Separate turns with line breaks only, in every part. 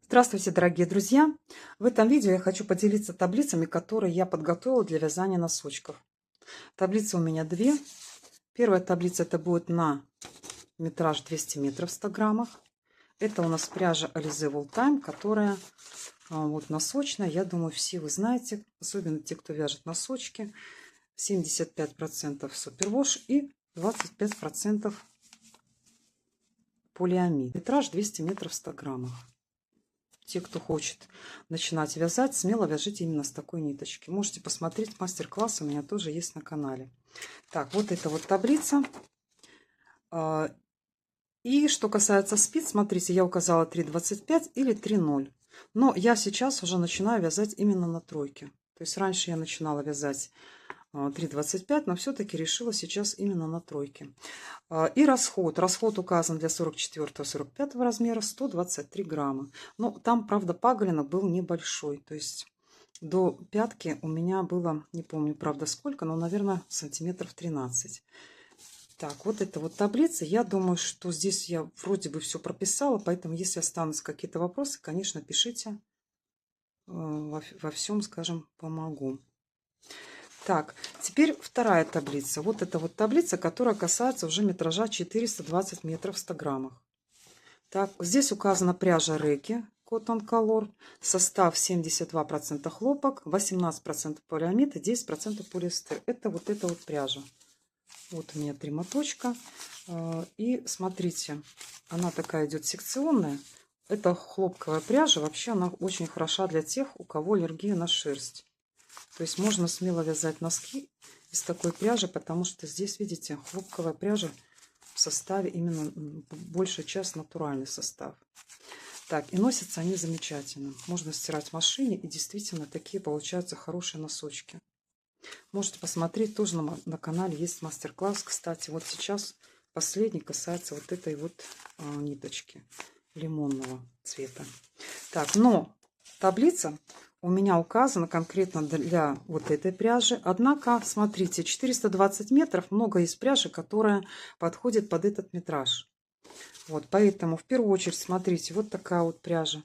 Здравствуйте, дорогие друзья! В этом видео я хочу поделиться таблицами, которые я подготовила для вязания носочков. Таблицы у меня две. Первая таблица это будет на метраж 200 метров в 100 граммах. Это у нас пряжа Alize Wool Time, которая вот носочная. Я думаю, все вы знаете, особенно те, кто вяжет носочки. 75% супервош и 25% полиамид. Метраж 200 метров в 100 граммах. Те, кто хочет начинать вязать, смело вяжите именно с такой ниточки. Можете посмотреть мастер-класс, у меня тоже есть на канале. Так, вот это вот таблица. И что касается спиц, смотрите, я указала 3,25 или 3,0. Но я сейчас уже начинаю вязать именно на тройке. То есть раньше я начинала вязать 3,25, но все-таки решила сейчас именно на тройке. И расход. Расход указан для 44-45 размера 123 грамма. Но там, правда, паголинок был небольшой. То есть до пятки у меня было, не помню, правда, сколько, но, наверное, сантиметров 13. Так, вот это вот таблица. Я думаю, что здесь я вроде бы все прописала, поэтому если останутся какие-то вопросы, конечно, пишите. Во всем, скажем, помогу. Так, теперь вторая таблица. Вот это вот таблица, которая касается уже метража 420 метров в 100 граммах. Так, здесь указана пряжа Реки Cotton Color. Состав 72% хлопок, 18% полиамид и 10% полиэстер. Это вот эта вот пряжа. Вот у меня 3 моточка. И смотрите, она такая идет секционная. Это хлопковая пряжа. Вообще она очень хороша для тех, у кого аллергия на шерсть. То есть можно смело вязать носки из такой пряжи, потому что здесь, видите, хлопковая пряжа в составе именно большая часть натуральный состав. Так, и носятся они замечательно. Можно стирать в машине, и действительно такие получаются хорошие носочки. Можете посмотреть, тоже на канале есть мастер-класс. Кстати, вот сейчас последний касается вот этой вот ниточки лимонного цвета. Так, но таблица у меня указана конкретно для вот этой пряжи. Однако, смотрите, 420 метров, много есть пряжи, которая подходит под этот метраж. Вот, поэтому в первую очередь смотрите, вот такая вот пряжа.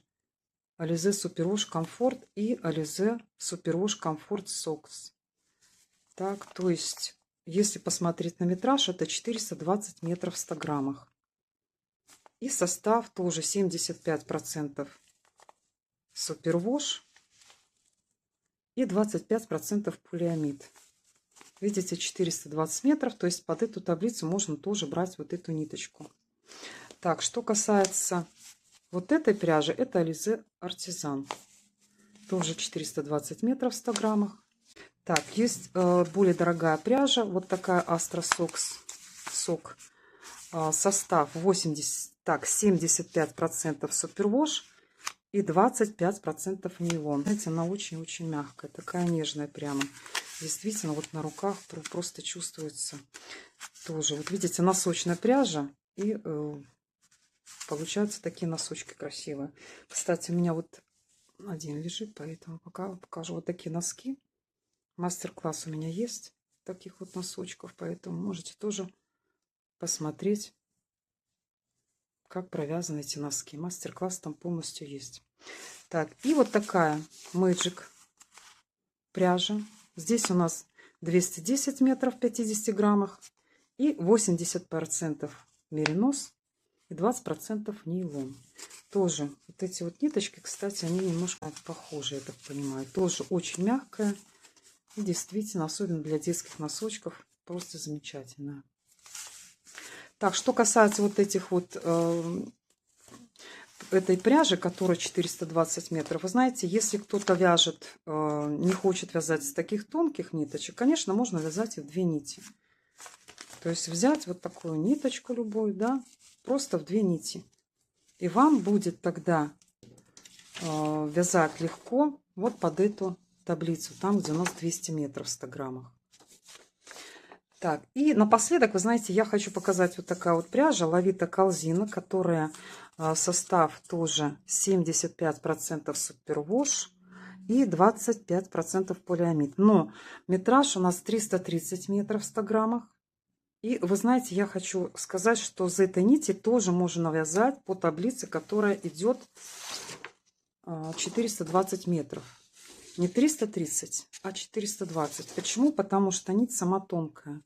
Alize Superwash Comfort и Alize Superwash Comfort Socks. Так, то есть, если посмотреть на метраж, это 420 метров в 100 граммах. И состав тоже 75% Superwash и 25% полиамид. Видите, 420 метров, то есть под эту таблицу можно тоже брать вот эту ниточку. Так, что касается вот этой пряжи, это Alize Artisan. Тоже 420 метров в 100 граммах. Так, есть более дорогая пряжа, вот такая Astra Socks. Сок. Состав 75% Superwash и 25% нейлон. Знаете, она очень-очень мягкая, такая нежная прямо. Действительно, вот на руках просто чувствуется тоже. Вот видите, носочная пряжа, и получаются такие носочки красивые. Кстати, у меня вот один лежит, поэтому пока покажу вот такие носки. Мастер-класс у меня есть таких вот носочков, поэтому можете тоже посмотреть, как провязаны эти носки. Мастер-класс там полностью есть. Так, и вот такая Magic пряжа. Здесь у нас 210 метров в 50 граммах и 80% меринос и 20% нейлон. Тоже вот эти вот ниточки, кстати, они немножко похожи, я так понимаю. Тоже очень мягкая. И действительно, особенно для детских носочков, просто замечательная. Так, что касается вот этих вот этой пряжи, которая 420 метров, вы знаете, если кто-то вяжет, не хочет вязать с таких тонких ниточек, конечно, можно вязать и в 2 нити. То есть взять вот такую ниточку любую, да, просто в 2 нити. И вам будет тогда вязать легко вот под эту таблицу, там, где у нас 200 метров в 100 граммах. Так, и напоследок, вы знаете, я хочу показать вот такая вот пряжа Лавита Колзина, которая состав тоже 75% супервош и 25% полиамид. Но метраж у нас 330 метров в 100 граммах. И вы знаете, я хочу сказать, что из этой нити тоже можно вязать по таблице, которая идет 420 метров. Не 330, а 420. Почему? Потому что нить сама тонкая.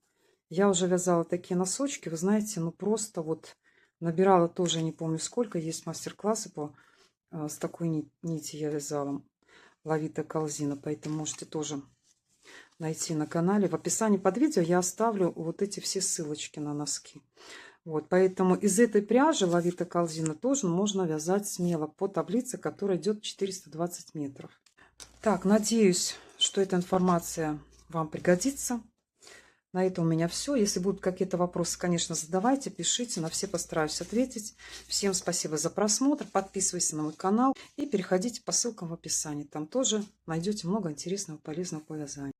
Я уже вязала такие носочки, вы знаете, ну просто вот набирала тоже, не помню сколько, есть мастер-классы с такой нити я вязала, Лавита Калзина, поэтому можете тоже найти на канале. В описании под видео я оставлю вот эти все ссылочки на носки. Вот, поэтому из этой пряжи Лавита Калзина тоже можно вязать смело по таблице, которая идет 420 метров. Так, надеюсь, что эта информация вам пригодится. На этом у меня все. Если будут какие-то вопросы, конечно, задавайте, пишите. На все постараюсь ответить. Всем спасибо за просмотр. Подписывайтесь на мой канал и переходите по ссылкам в описании. Там тоже найдете много интересного, полезного по вязанию.